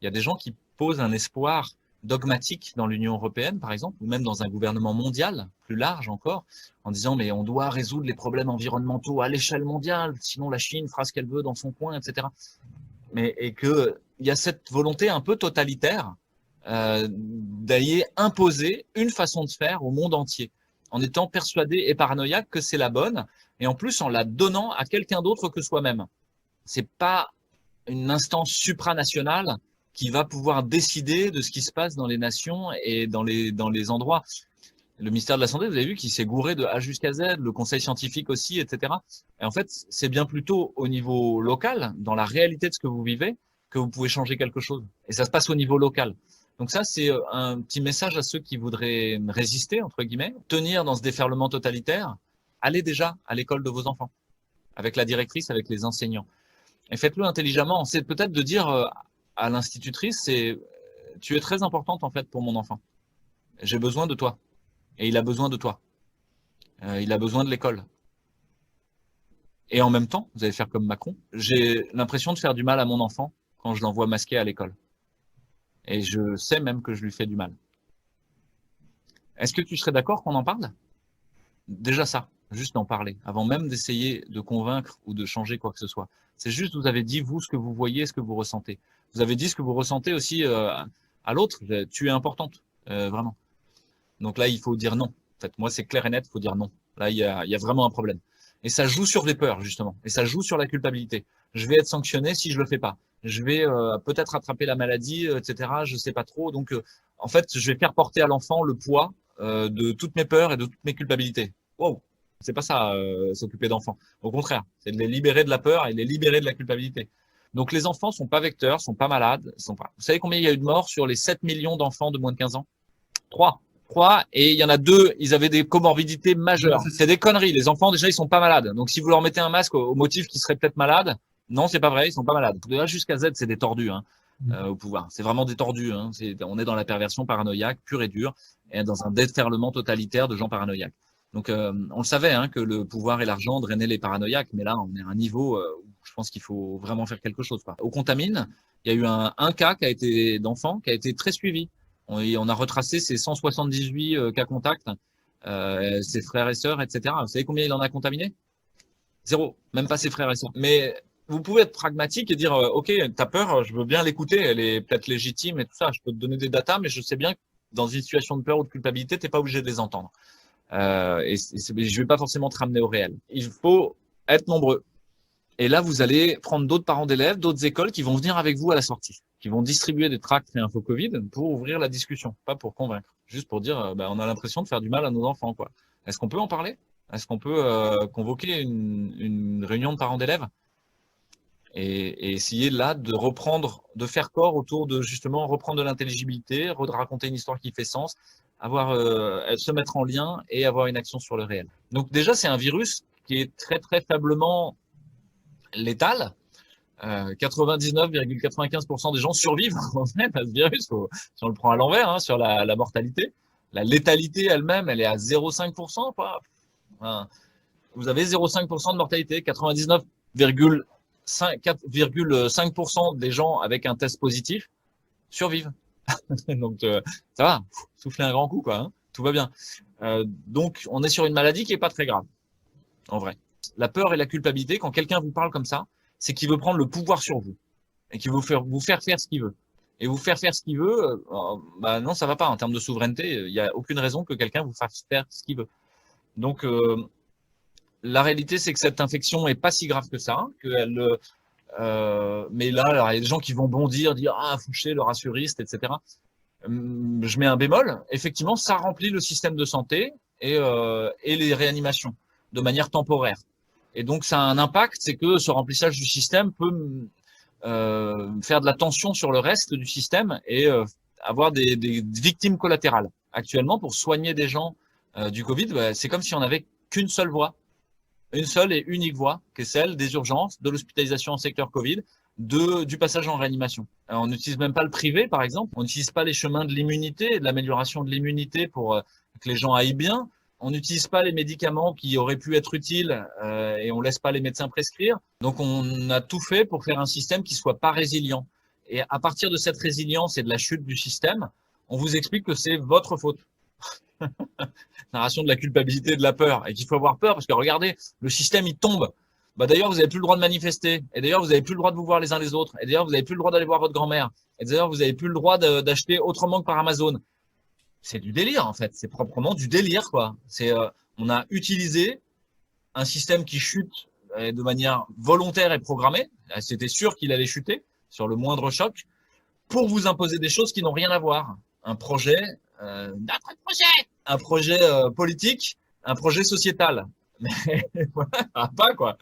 Il y a des gens qui posent un espoir dogmatique dans l'Union européenne, par exemple, ou même dans un gouvernement mondial, plus large encore, en disant mais on doit résoudre les problèmes environnementaux à l'échelle mondiale, sinon la Chine fera ce qu'elle veut dans son coin, etc. Et que il y a cette volonté un peu totalitaire d'aller imposer une façon de faire au monde entier, en étant persuadé et paranoïaque que c'est la bonne, et en plus en la donnant à quelqu'un d'autre que soi-même. C'est pas une instance supranationale qui va pouvoir décider de ce qui se passe dans les nations et dans les endroits. Le ministère de la Santé, vous avez vu, qui s'est gouré de A jusqu'à Z, le conseil scientifique aussi, etc. Et en fait, c'est bien plutôt au niveau local, dans la réalité de ce que vous vivez, que vous pouvez changer quelque chose. Et ça se passe au niveau local. Donc ça, c'est un petit message à ceux qui voudraient résister, entre guillemets, tenir dans ce déferlement totalitaire. Allez déjà à l'école de vos enfants, avec la directrice, avec les enseignants. Et faites-le intelligemment. C'est peut-être de dire à l'institutrice, tu es très importante en fait pour mon enfant. J'ai besoin de toi. Et il a besoin de toi. Il a besoin de l'école. Et en même temps, vous allez faire comme Macron. J'ai l'impression de faire du mal à mon enfant quand je l'envoie masqué à l'école. Et je sais même que je lui fais du mal. Est-ce que tu serais d'accord qu'on en parle? Déjà ça, juste d'en parler, avant même d'essayer de convaincre ou de changer quoi que ce soit. C'est juste, vous avez dit, vous, ce que vous voyez, ce que vous ressentez. Vous avez dit ce que vous ressentez aussi à l'autre. Tu es importante, vraiment. Donc là, il faut dire non. En fait, moi, c'est clair et net, il faut dire non. Là, il y a vraiment un problème. Et ça joue sur les peurs, justement. Et ça joue sur la culpabilité. Je vais être sanctionné si je le fais pas. Je vais peut-être attraper la maladie, etc. Je sais pas trop. Donc, en fait, je vais faire porter à l'enfant le poids de toutes mes peurs et de toutes mes culpabilités. Wow, c'est pas ça, s'occuper d'enfants. Au contraire, c'est de les libérer de la peur et de les libérer de la culpabilité. Donc, les enfants sont pas vecteurs, sont pas malades, sont pas. Vous savez combien il y a eu de morts sur les 7 millions d'enfants de moins de 15 ans? 3. 3, et il y en a 2, ils avaient des comorbidités majeures. C'est des conneries. Les enfants, déjà, ils sont pas malades. Donc, si vous leur mettez un masque au motif qu'ils seraient peut-être malades, non, c'est pas vrai, ils sont pas malades. De A jusqu'à Z, c'est des tordus, hein, au pouvoir. C'est vraiment des tordus, hein. On est dans la perversion paranoïaque, pure et dure, et dans un déferlement totalitaire de gens paranoïaques. Donc, on le savait, hein, que le pouvoir et l'argent drainaient les paranoïaques, mais là, on est à un niveau où je pense qu'il faut vraiment faire quelque chose, quoi. Au Contamine, il y a eu un cas d'enfant qui a été très suivi. On a retracé ses 178 cas contacts, ses frères et sœurs, etc. Vous savez combien il en a contaminé? Zéro, même pas ses frères et sœurs. Mais vous pouvez être pragmatique et dire, OK, t'as peur, je veux bien l'écouter, elle est peut-être légitime et tout ça, je peux te donner des datas, mais je sais bien que dans une situation de peur ou de culpabilité, t'es pas obligé de les entendre. Je vais pas forcément te ramener au réel. Il faut être nombreux. Et là, vous allez prendre d'autres parents d'élèves, d'autres écoles qui vont venir avec vous à la sortie, qui vont distribuer des tracts et info Covid pour ouvrir la discussion, pas pour convaincre, juste pour dire, on a l'impression de faire du mal à nos enfants, quoi. Est-ce qu'on peut en parler? Est-ce qu'on peut convoquer une réunion de parents d'élèves et essayer là de reprendre, de faire corps autour de justement reprendre de l'intelligibilité, raconter une histoire qui fait sens, se mettre en lien et avoir une action sur le réel. Donc déjà, c'est un virus qui est très très faiblement létal. 99,95% des gens survivent en fait à ce virus. Si on le prend à l'envers, hein, sur la mortalité, la létalité elle-même, elle est à 0,5%. Enfin, vous avez 0,5% de mortalité, 99,5% des gens avec un test positif survivent. Donc ça va, souffler un grand coup, quoi. Hein, tout va bien. Donc on est sur une maladie qui est pas très grave, en vrai. La peur et la culpabilité, quand quelqu'un vous parle comme ça, c'est qu'il veut prendre le pouvoir sur vous et qu'il veut vous faire faire ce qu'il veut. Et vous faire faire ce qu'il veut, non, ça va pas en termes de souveraineté. Il n'y a aucune raison que quelqu'un vous fasse faire ce qu'il veut. Donc, la réalité, c'est que cette infection est pas si grave que ça. Hein, mais là, alors, il y a des gens qui vont bondir, dire ah Fouché, le rassuriste, etc. Je mets un bémol. Effectivement, ça remplit le système de santé et les réanimations de manière temporaire. Et donc, ça a un impact, c'est que ce remplissage du système peut faire de la tension sur le reste du système et avoir des victimes collatérales. Actuellement, pour soigner des gens du Covid, c'est comme si on n'avait qu'une seule voie, une seule et unique voie, qui est celle des urgences, de l'hospitalisation en secteur Covid, du passage en réanimation. Alors, on n'utilise même pas le privé, par exemple. On n'utilise pas les chemins de l'immunité, de l'amélioration de l'immunité pour que les gens aillent bien. On n'utilise pas les médicaments qui auraient pu être utiles et on laisse pas les médecins prescrire. Donc on a tout fait pour faire un système qui soit pas résilient. Et à partir de cette résilience et de la chute du système, on vous explique que c'est votre faute. Narration de la culpabilité et de la peur. Et qu'il faut avoir peur parce que regardez, le système, il tombe. Bah, d'ailleurs, vous n'avez plus le droit de manifester. Et d'ailleurs, vous n'avez plus le droit de vous voir les uns les autres. Et d'ailleurs, vous n'avez plus le droit d'aller voir votre grand-mère. Et d'ailleurs, vous n'avez plus le droit d'acheter autrement que par Amazon. C'est du délire, en fait. C'est proprement du délire, quoi. On a utilisé un système qui chute de manière volontaire et programmée. C'était sûr qu'il allait chuter sur le moindre choc pour vous imposer des choses qui n'ont rien à voir. Un projet, notre projet, un projet politique, un projet sociétal. Mais voilà, pas quoi.